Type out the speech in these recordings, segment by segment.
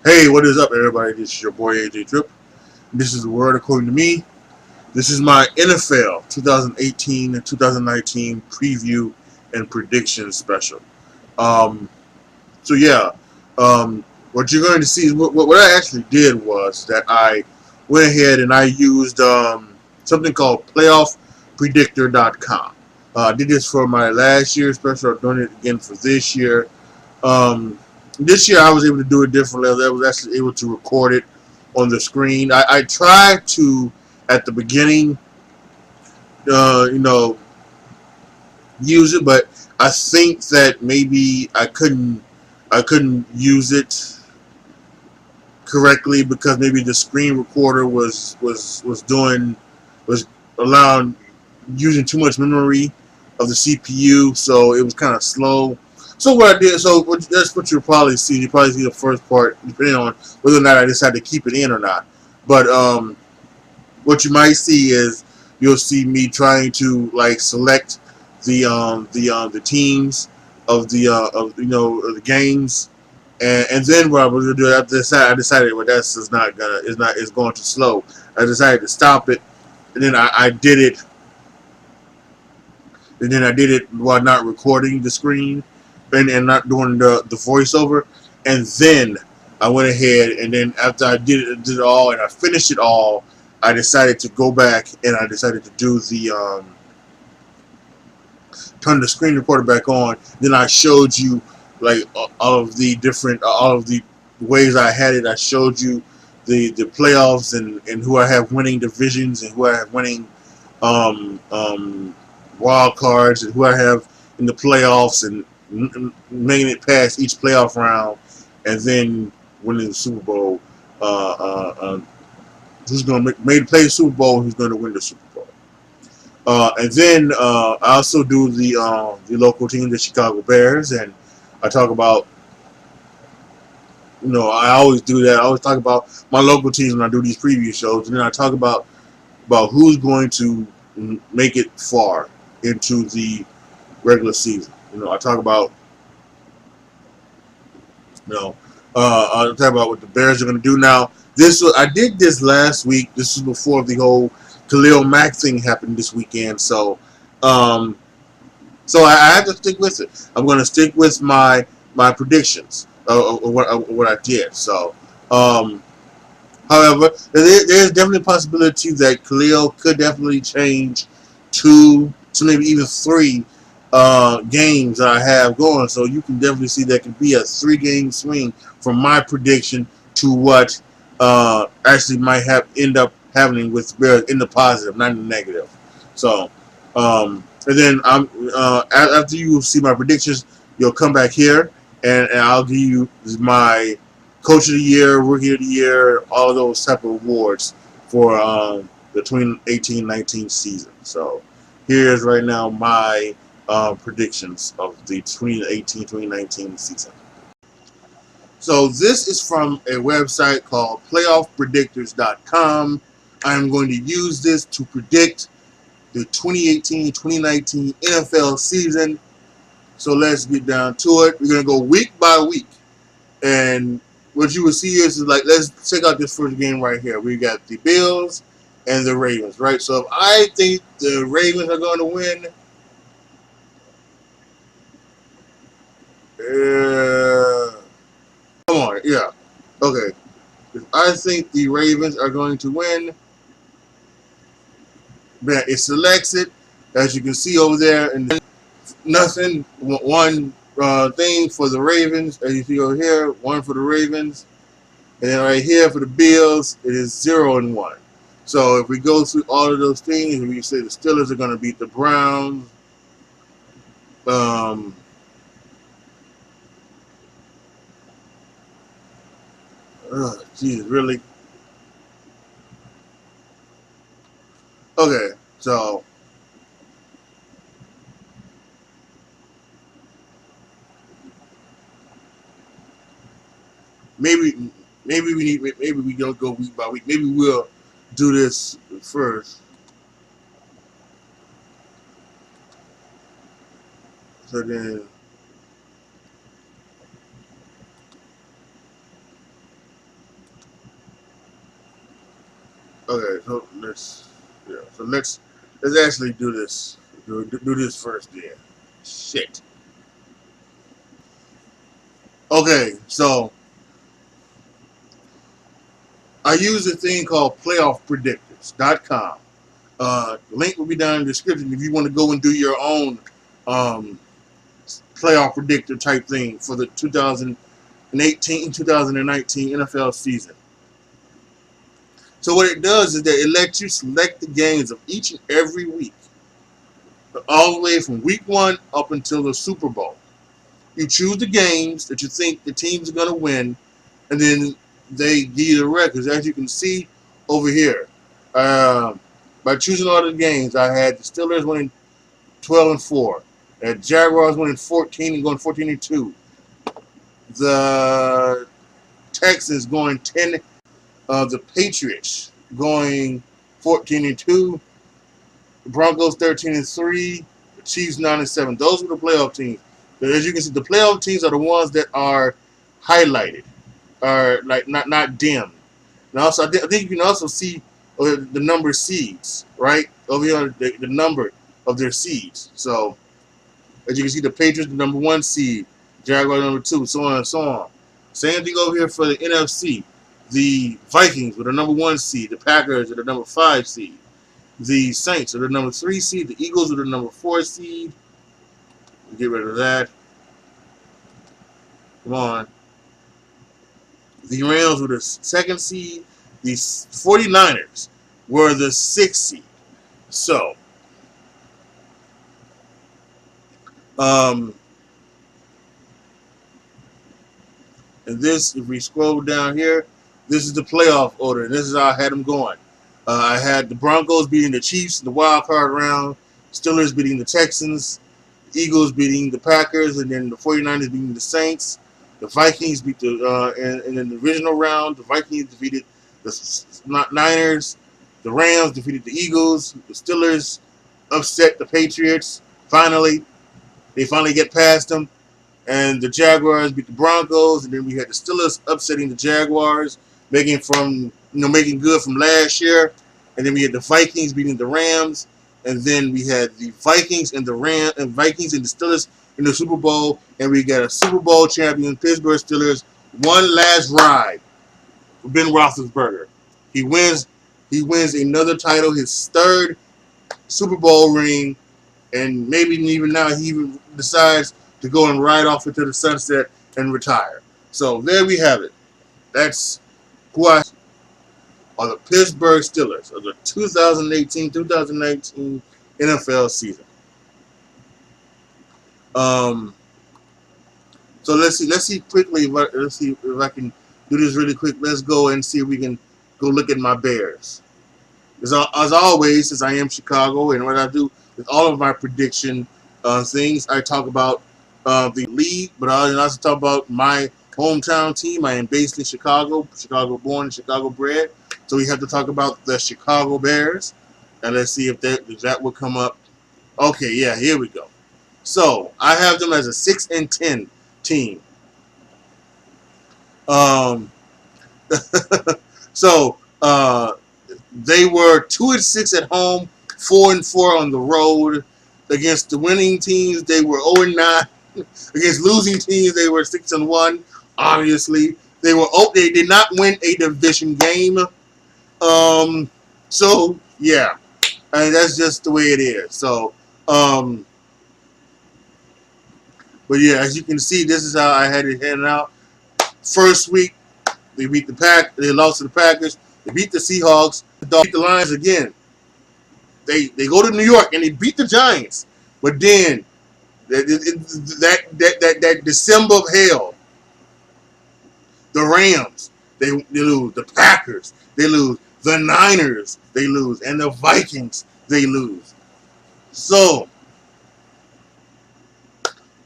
Hey, what is up, everybody? This is your boy AJ Trip. This is the word according to me. This is my NFL 2018 and 2019 preview and prediction special. Um, so yeah, what you're going to see is what I actually did was that I went ahead and I used something called PlayoffPredictor.com. I did this for my last year special. I'm doing it again for this year. Um, this year I was able to do it differently. I was actually able to record it on the screen. I tried to at the beginning, uh, you know, use it, but I think that maybe I couldn't use it correctly because maybe the screen recorder was allowing using too much memory of the CPU, so it was kind of slow. So what I did, that's what you'll probably see. You probably see the first part, depending on whether or not I decide to keep it in or not. But what you might see is you'll see me trying to like select the teams of the games, and then what I was gonna do after that, I decided well that's is not gonna is not is going too slow. I decided to stop it, and then I did it, and then I did it while not recording the screen, and not doing the voiceover, and then I went ahead and then after I did it all and I finished it all, I decided to go back and I decided to do the turn the screen recorder back on. Then I showed you like all of the ways I had it. I showed you the playoffs and who I have winning divisions and who I have winning um, um, wild cards and who I have in the playoffs and making it past each playoff round and then winning the Super Bowl. Uh, uh, uh, who's going to make play the Super Bowl? Who's going to win the Super Bowl? And then I also do the local team, the Chicago Bears, and I talk about I always do that. I always talk about my local teams when I do these preview shows, and then I talk about who's going to make it far into the regular season. I talk about you know I talk about what the Bears are going to do now. I did this last week. This is before the whole Khalil Mack thing happened this weekend. Um, So I have to stick with it. I'm going to stick with my predictions of what I did. Um, however, there's definitely a possibility that Khalil could definitely change two to maybe even three games that I have going. So you can definitely see that could be a 3 game swing from my prediction to what actually might have end up happening with Bears in the positive, not in the negative. So, and then after you see my predictions, you'll come back here and I'll give you my Coach of the Year, Rookie of the Year, all of those type of awards for the 2018-19 season. So here's right now my predictions of the 2018-2019 season. So this is from a website called PlayoffPredictors.com. I'm going to use this to predict the 2018-2019 NFL season. So let's get down to it. We're going to go week by week. And what you will see is like, let's check out this first game right here. We got the Bills and the Ravens, right? So if I think the Ravens are going to win, come on, yeah. Okay. If I think the Ravens are going to win, man, it selects it, as you can see over there, and nothing, one thing for the Ravens, as you see over here, one for the Ravens, and then right here for the Bills, it is 0-1. So if we go through all of those things, we say the Steelers are going to beat the Browns. Um, Jesus, really? Okay, so maybe maybe we don't go week by week. Maybe we'll do this first. So then Okay, so let's actually do this. Do this first, yeah. Shit. Okay, so I use a thing called PlayoffPredictors.com. The link will be down in the description if you want to go and do your own um, playoff predictor type thing for the 2018-2019 NFL season. So what it does is that it lets you select the games of each and every week, all the way from week 1 up until the Super Bowl. You choose the games that you think the teams are going to win, and then they give you the records. As you can see over here, by choosing all the games, I had the Steelers winning 12-4, the Jaguars winning 14 and going 14-2, the Texans going 10, the Patriots going 14-2, the Broncos 13-3, the Chiefs 9-7. Those were the playoff teams. But as you can see, the playoff teams are the ones that are highlighted, are like not dim. And also, I think you can also see the number of seeds, right? Over here, the number of their seeds. So, as you can see, the Patriots, the number 1 seed, Jaguars number 2, so on and so on. Same thing over here for the NFC. The Vikings were the number 1 seed. The Packers are the number 5 seed. The Saints are the number 3 seed. The Eagles are the number 4 seed. Get rid of that. Come on. The Rams were the 2nd seed. The 49ers were the 6th seed. So, and this, if we scroll down here, this is the playoff order, and this is how I had them going. I had the Broncos beating the Chiefs in the wild card round, Steelers beating the Texans, Eagles beating the Packers, and then the 49ers beating the Saints. The Vikings beat the in the divisional round. The Vikings defeated the Niners. The Rams defeated the Eagles. The Steelers upset the Patriots. They finally get past them. And the Jaguars beat the Broncos. And then we had the Steelers upsetting the Jaguars, making good from last year. And then we had the Vikings beating the Rams. And then we had the Vikings and the Steelers in the Super Bowl, and we got a Super Bowl champion, Pittsburgh Steelers, one last ride for Ben Roethlisberger. He wins another title, his 3rd Super Bowl ring, and maybe even now he even decides to go and ride off into the sunset and retire. So there we have it. That's who are the Pittsburgh Steelers of the 2018-2019 NFL season. So let's see quickly. Let's see if I can do this really quick. Let's go and see if we can go look at my Bears. As always, since I am Chicago, and what I do with all of my prediction things, I talk about the league, but I also talk about my hometown team. I am based in Chicago, Chicago born and Chicago bred. So we have to talk about the Chicago Bears, and let's see if that will come up. Okay, yeah, here we go. So I have them as a 6-10 team. So they were 2-6 at home, 4-4 on the road. Against the winning teams, they were 0-9. Against losing teams, they were 6-1. Obviously, they did not win a division game. So yeah, and that's just the way it is. So, but yeah, as you can see, this is how I had it handed out. First week, they beat the They lost to the Packers. They beat the Seahawks. They beat the Lions again. They go to New York and they beat the Giants. But then that December of hell, the Rams, they lose. The Packers, they lose. The Niners, they lose. And the Vikings, they lose. So,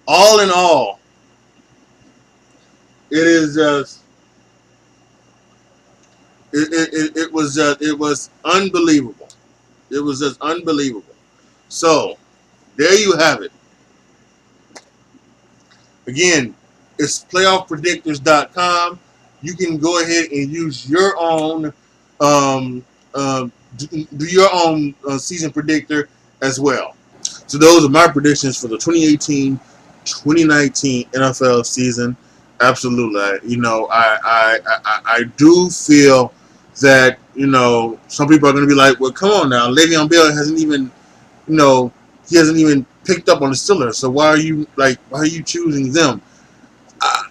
all in all, it is just it was unbelievable. It was just unbelievable. So, there you have it. Again, it's playoffpredictors.com. You can go ahead and use your own do your own season predictor as well. So those are my predictions for the 2018-2019 NFL season. Absolutely, I do feel that some people are going to be like, well, come on now, Le'Veon Bell hasn't even you know he hasn't even picked up on the Steelers. So why are you choosing them? I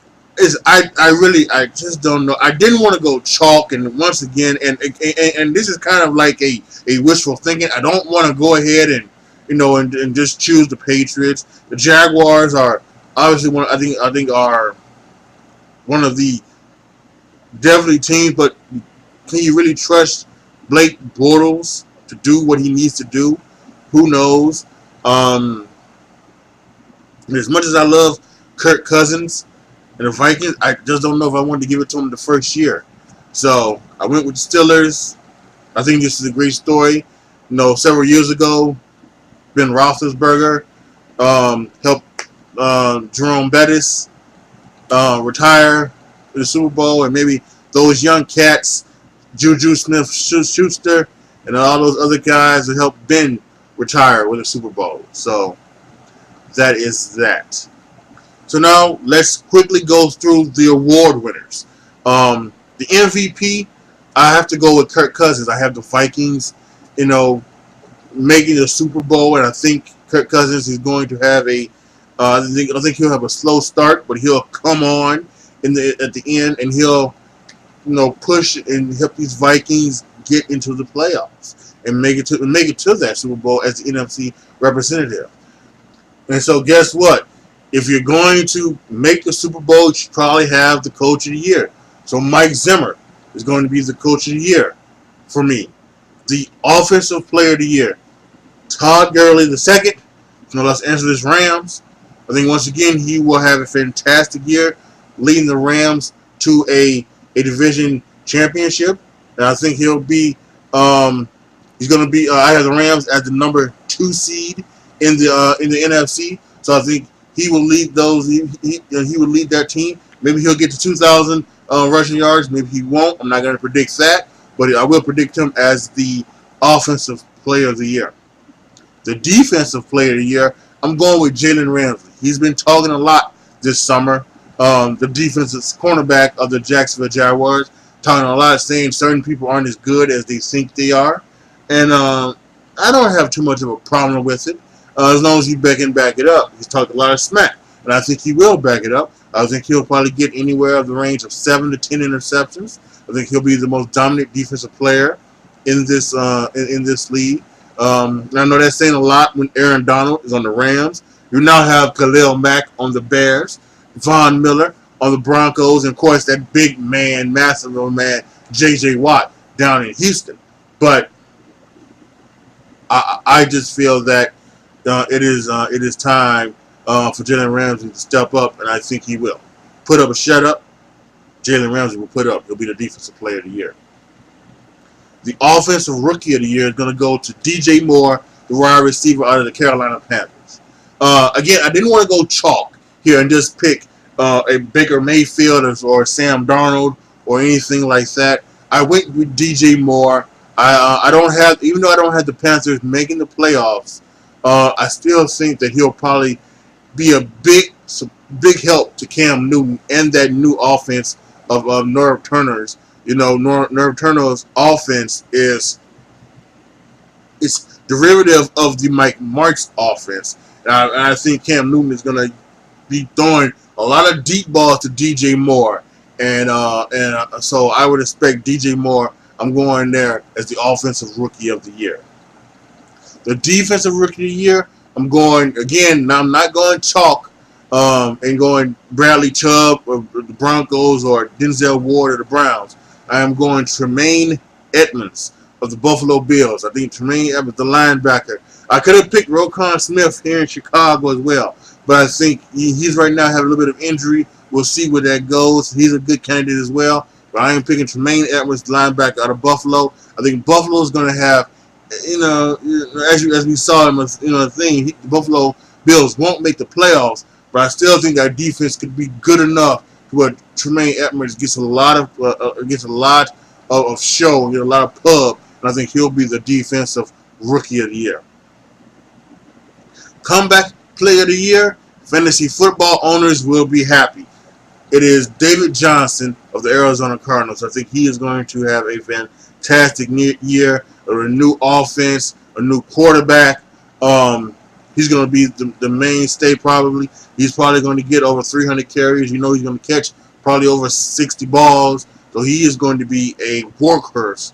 just don't know. I didn't want to go chalk, and once again, and this is kind of like a wishful thinking. I don't want to go ahead and just choose the Patriots. The Jaguars are obviously one. I think are one of the definitely teams, but can you really trust Blake Bortles to do what he needs to do? Who knows? Um, as much as I love Kirk Cousins and the Vikings, I just don't know if I wanted to give it to him the first year. So I went with the Steelers. I think this is a great story. Several years ago, Ben Roethlisberger helped Jerome Bettis retire in the Super Bowl, and maybe those young cats, Juju Smith-Schuster, and all those other guys that helped Ben retire with a Super Bowl. So that is that. So now let's quickly go through the award winners. The MVP, I have to go with Kirk Cousins. I have the Vikings, making the Super Bowl, and I think Kirk Cousins is going to have I think he'll have a slow start, but he'll come on at the end, and he'll push and help these Vikings get into the playoffs and make it to that Super Bowl as the NFC representative. And so guess what? If you're going to make the Super Bowl, you should probably have the Coach of the Year. So Mike Zimmer is going to be the Coach of the Year for me. The Offensive Player of the Year, Todd Gurley II from the Los Angeles Rams. I think once again he will have a fantastic year, leading the Rams to a division championship. And I think he'll be he's going to be. I have the Rams as the number 2 seed in the NFC. So I think he will lead those. He will lead that team. Maybe he'll get to 2,000 rushing yards. Maybe he won't. I'm not going to predict that, but I will predict him as the Offensive Player of the Year. The Defensive Player of the Year, I'm going with Jalen Ramsey. He's been talking a lot this summer. The defensive cornerback of the Jacksonville Jaguars, talking a lot, saying certain people aren't as good as they think they are. And I don't have too much of a problem with it, as long as you back it up. He's talked a lot of smack, and I think he will back it up. I think he'll probably get anywhere of the range of 7 to 10 interceptions. I think he'll be the most dominant defensive player in this league. And I know that's saying a lot when Aaron Donald is on the Rams. You now have Khalil Mack on the Bears, Von Miller on the Broncos, and of course that big man, massive man, J.J. Watt down in Houston. But I just feel that it is time for Jalen Ramsey to step up, and I think he will. Put up a shut up. Jalen Ramsey will put up. He'll be the Defensive Player of the Year. The Offensive Rookie of the Year is going to go to DJ Moore, the wide receiver out of the Carolina Panthers. Again, I didn't want to go chalk here and just pick a Baker Mayfield or Sam Darnold or anything like that. I went with DJ Moore. I don't have, even though I don't have the Panthers making the playoffs, I still think that he'll probably be a big help to Cam Newton and that new offense of Norv Turner's. Norv Turner's offense is derivative of the Mike Martz offense. And I think Cam Newton is going to be throwing a lot of deep balls to DJ Moore. And so I would expect DJ Moore, I'm going there as the Offensive Rookie of the Year. The Defensive Rookie of the Year, I'm going, again, now I'm not going chalk and going Bradley Chubb of the Broncos or Denzel Ward of the Browns. I am going Tremaine Edmonds of the Buffalo Bills. I think Tremaine Edmonds, the linebacker. I could have picked Roquan Smith here in Chicago as well, but I think he's right now having a little bit of injury. We'll see where that goes. He's a good candidate as well, but I am picking Tremaine Edmonds, linebacker out of Buffalo. I think Buffalo is going to have, as we saw in the thing, the Buffalo Bills won't make the playoffs, but I still think our defense could be good enough to where Tremaine Edmonds gets a lot of show, a lot of pub, and I think he'll be the defensive rookie of the year. Comeback player of the year, fantasy football owners will be happy. It is David Johnson of the Arizona Cardinals. I think he is going to have a fantastic year, a new offense, a new quarterback. He's going to be the mainstay probably. He's probably going to get over 300 carries. You know he's going to catch probably over 60 balls. So he is going to be a workhorse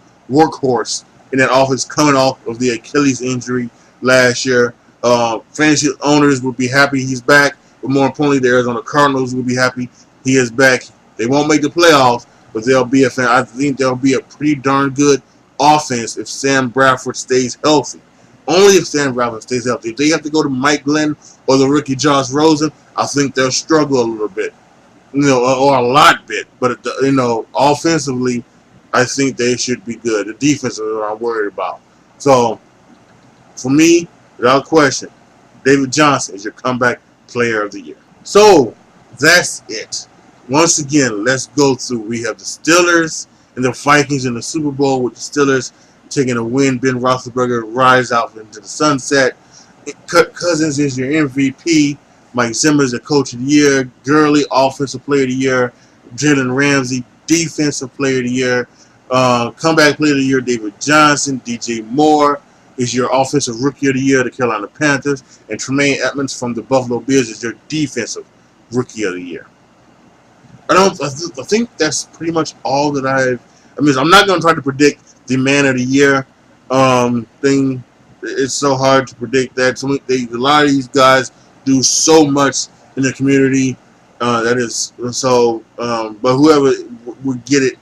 in that offense coming off of the Achilles injury last year. Fantasy owners will be happy he's back, but more importantly, the Arizona Cardinals will be happy he is back. They won't make the playoffs, but they'll be I think they'll be a pretty darn good offense if Sam Bradford stays healthy. Only if Sam Bradford stays healthy. If they have to go to Mike Glenn or the rookie Josh Rosen, I think they'll struggle a little bit, or a lot bit. But offensively, I think they should be good. The defense is what I'm worried about. So, for me, without question, David Johnson is your comeback player of the year. So, that's it. Once again, let's go through. We have the Steelers and the Vikings in the Super Bowl, with the Steelers taking a win. Ben Roethlisberger rides out into the sunset. Kirk Cousins is your MVP. Mike Zimmer is the coach of the year. Gurley, offensive player of the year. Jalen Ramsey, defensive player of the year. Comeback player of the year, David Johnson. DJ Moore is your offensive rookie of the year, the Carolina Panthers. And Tremaine Edmonds from the Buffalo Bills is your defensive rookie of the year. I think that's pretty much all that I'm not going to try to predict the man of the year thing. It's so hard to predict that. A lot of these guys do so much in the community. But whoever would get it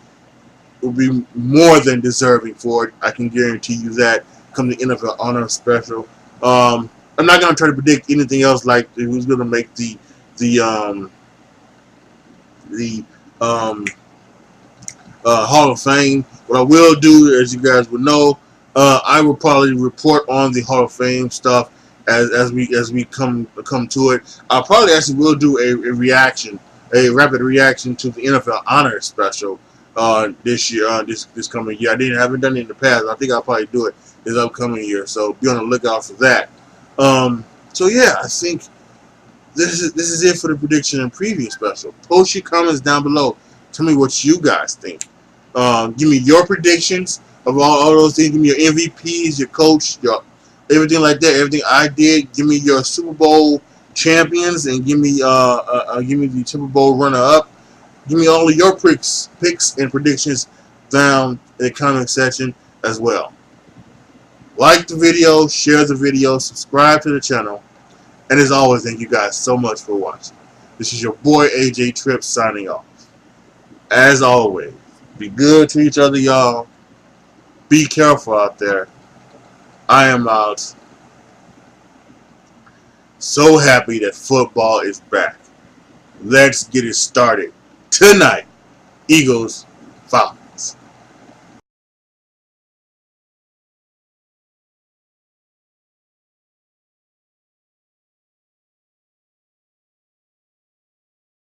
will be more than deserving for it. I can guarantee you that. Come the NFL Honor Special. I'm not going to try to predict anything else like who's going to make the Hall of Fame. What I will do, as you guys would know, I will probably report on the Hall of Fame stuff as we come to it. I probably actually will do a rapid reaction to the NFL Honor Special this year, this coming year. Haven't done it in the past. I think I'll probably do it this upcoming year. So be on the lookout for that. So yeah, I think this is it for the prediction and preview special. Post your comments down below. Tell me what you guys think. Give me your predictions of all those things. Give me your MVPs, your coach, your everything like that. Everything I did. Give me your Super Bowl champions, and give me the Super Bowl runner-up. Give me all of your picks and predictions down in the comment section as well. Like the video, share the video, subscribe to the channel, and as always, thank you guys so much for watching. This is your boy AJ Tripp signing off. As always, be good to each other, y'all. Be careful out there. I am out. So happy that football is back. Let's get it started tonight. Eagles, Falcons.